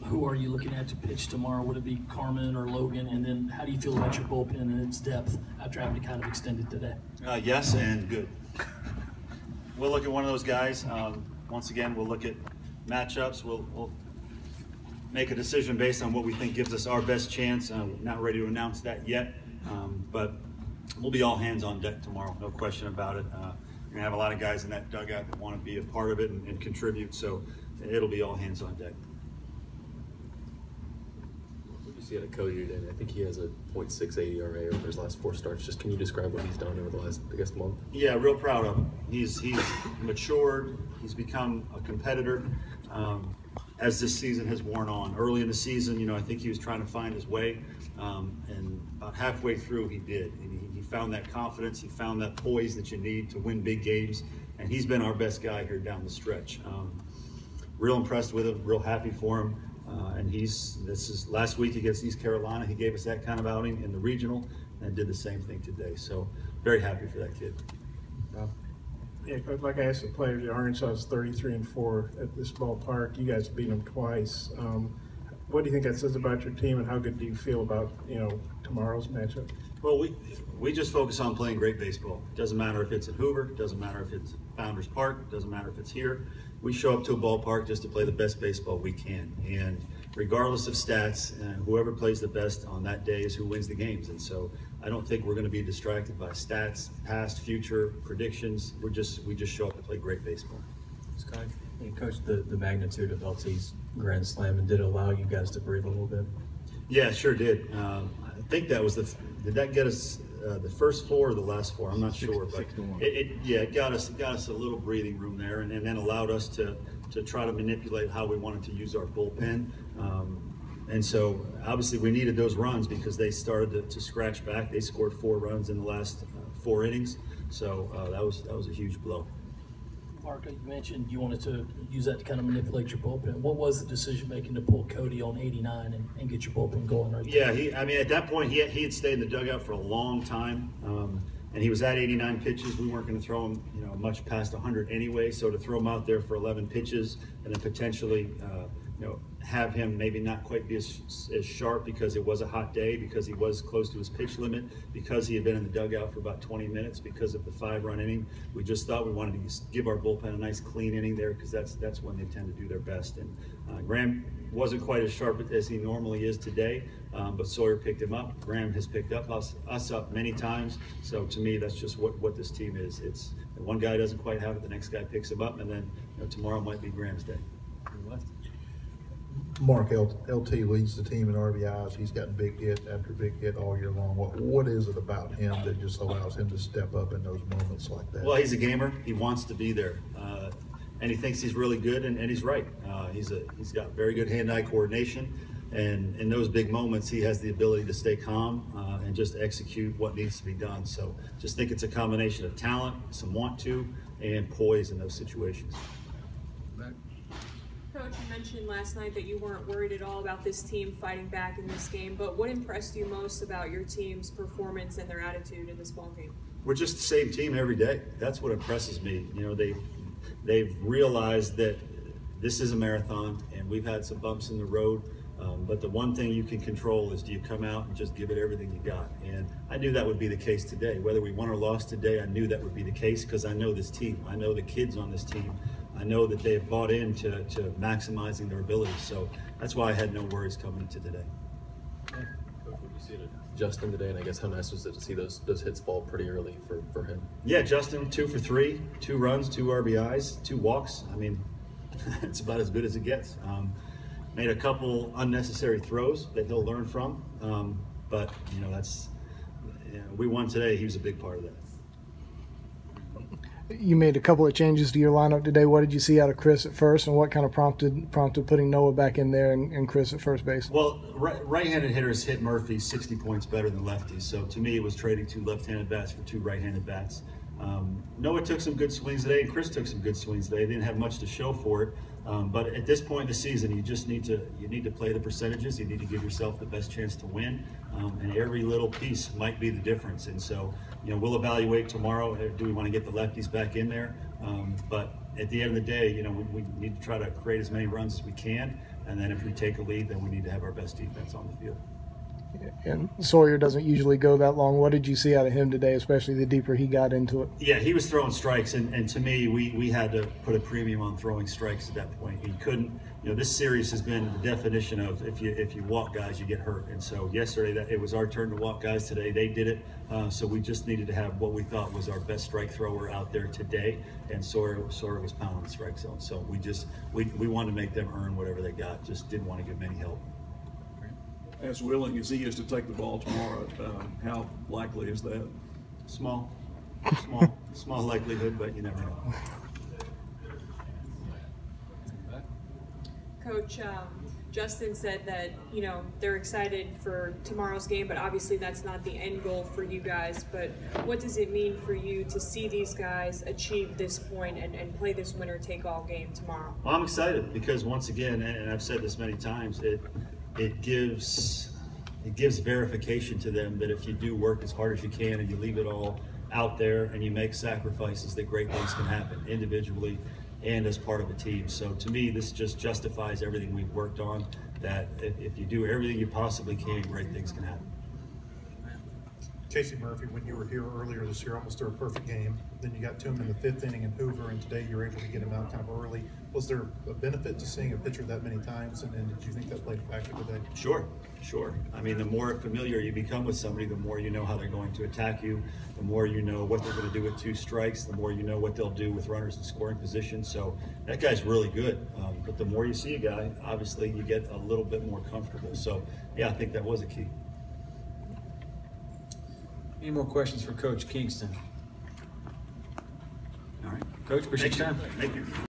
who are you looking at to pitch tomorrow? Would it be Carmen or Logan? And then how do you feel about your bullpen and its depth after having to kind of extend it today? Yes and good. We'll look at one of those guys. Once again, we'll look at matchups. We'll make a decision based on what we think gives us our best chance. Not ready to announce that yet, but we'll be all hands on deck tomorrow, no question about it. We're going to have a lot of guys in that dugout that want to be a part of it and contribute, so it'll be all hands on deck. What did you see out of Cody today? I think he has a .68 ERA over his last 4 starts. Just can you describe what he's done over the last, I guess, month? Yeah, real proud of him. He's matured. He's become a competitor as this season has worn on. Early in the season, I think he was trying to find his way, and about halfway through he did. And he found that confidence. He found that poise that you need to win big games, and he's been our best guy here down the stretch. Real impressed with him, real happy for him. And this is last week against East Carolina. He gave us that kind of outing in the regional and did the same thing today. So very happy for that kid. Yeah, like I asked the players, Arkansas is 33-4 at this ballpark. You guys beat them twice. What do you think that says about your team, and how good do you feel about tomorrow's matchup? Well, we just focus on playing great baseball. It doesn't matter if it's at Hoover, it doesn't matter if it's Founders Park, it doesn't matter if it's here. We show up to a ballpark just to play the best baseball we can. And regardless of stats, whoever plays the best on that day is who wins the games. And so I don't think we're going to be distracted by stats, past, future, predictions. We just show up to play great baseball. Scott, you coached the magnitude of LT's Grand Slam, and did it allow you guys to breathe a little bit? Yeah, it sure did. I think that was did that get us the first 4 or the last 4? I'm not sure, but it got us a little breathing room there, and then allowed us to try to manipulate how we wanted to use our bullpen. And so obviously we needed those runs because they started to scratch back. They scored 4 runs in the last 4 innings, so that was a huge blow. Mark, you mentioned you wanted to use that to kind of manipulate your bullpen. What was the decision making to pull Cody on 89 and get your bullpen going right there? Yeah, at that point he had stayed in the dugout for a long time, and he was at 89 pitches. We weren't going to throw him, much past 100 anyway. So to throw him out there for 11 pitches and then potentially, have him maybe not quite be as sharp because it was a hot day, because he was close to his pitch limit, because he had been in the dugout for about 20 minutes because of the 5-run inning. We just thought we wanted to give our bullpen a nice clean inning there, because that's when they tend to do their best. And Graham wasn't quite as sharp as he normally is today, but Sawyer picked him up. Graham has picked up us up many times. So to me, that's just what this team is. It's one guy doesn't quite have it, the next guy picks him up, and then tomorrow might be Graham's day. Mark, LT leads the team in RBIs. He's gotten big hit after big hit all year long. What is it about him that just allows him to step up in those moments like that? Well, he's a gamer. He wants to be there, and he thinks he's really good, and he's right. He's got very good hand-eye coordination, and in those big moments, he has the ability to stay calm and just execute what needs to be done. So just think it's a combination of talent, some want to, and poise in those situations. Coach, you mentioned last night that you weren't worried at all about this team fighting back in this game, but what impressed you most about your team's performance and their attitude in this ball game? We're just the same team every day. That's what impresses me. They've realized that this is a marathon, and we've had some bumps in the road, but the one thing you can control is, do you come out and just give it everything you got? And I knew that would be the case today. Whether we won or lost today, I knew that would be the case, because I know this team. I know the kids on this team. I know that they have bought into maximizing their abilities, so that's why I had no worries coming into today. Coach, what did you see to Justin today, and I guess how nice was it to see those hits fall pretty early for him? Yeah, Justin, 2 for 3, 2 runs, 2 RBIs, 2 walks. I mean, it's about as good as it gets. Made a couple unnecessary throws that he'll learn from, but we won today. He was a big part of that. You made a couple of changes to your lineup today. What did you see out of Chris at first, and what kind of prompted putting Noah back in there and Chris at first base? Well, right-handed hitters hit Murphy 60 points better than lefties, so to me it was trading 2 left-handed bats for 2 right-handed bats. Noah took some good swings today, and Chris took some good swings today. They didn't have much to show for it, but at this point in the season, you just need to play the percentages. You need to give yourself the best chance to win, and every little piece might be the difference. And so, we'll evaluate tomorrow. Do we want to get the lefties back in there? But at the end of the day, we need to try to create as many runs as we can, And then if we take a lead, then we need to have our best defense on the field. And Sawyer doesn't usually go that long. What did you see out of him today, especially the deeper he got into it? Yeah, he was throwing strikes, and to me, we had to put a premium on throwing strikes at that point. He couldn't, this series has been the definition of if you walk guys, you get hurt. And so yesterday, it was our turn to walk guys. Today, they did it. So we just needed to have what we thought was our best strike thrower out there today, and Sawyer was pounding the strike zone. So we wanted to make them earn whatever they got. Just didn't want to give them any help. As willing as he is to take the ball tomorrow, how likely is that? Small likelihood, but you never know. Coach, Justin said that, they're excited for tomorrow's game, but obviously that's not the end goal for you guys. But what does it mean for you to see these guys achieve this point and play this winner-take-all game tomorrow? Well, I'm excited because once again, and I've said this many times, it gives verification to them that if you do work as hard as you can and you leave it all out there and you make sacrifices, that great things can happen individually and as part of a team. So to me, this just justifies everything we've worked on, that if you do everything you possibly can, great things can happen. Casey Murphy, when you were here earlier this year, almost threw a perfect game. Then you got to him in the 5th inning in Hoover, and today you were able to get him out kind of early. Was there a benefit to seeing a pitcher that many times, and did you think that played a factor today? Sure. I mean, the more familiar you become with somebody, the more you know how they're going to attack you, the more you know what they're going to do with 2 strikes, the more you know what they'll do with runners in scoring position. So that guy's really good. But the more you see a guy, obviously you get a little bit more comfortable. So, yeah, I think that was a key. Any more questions for Coach Kingston? All right, Coach, appreciate your time. Thank you.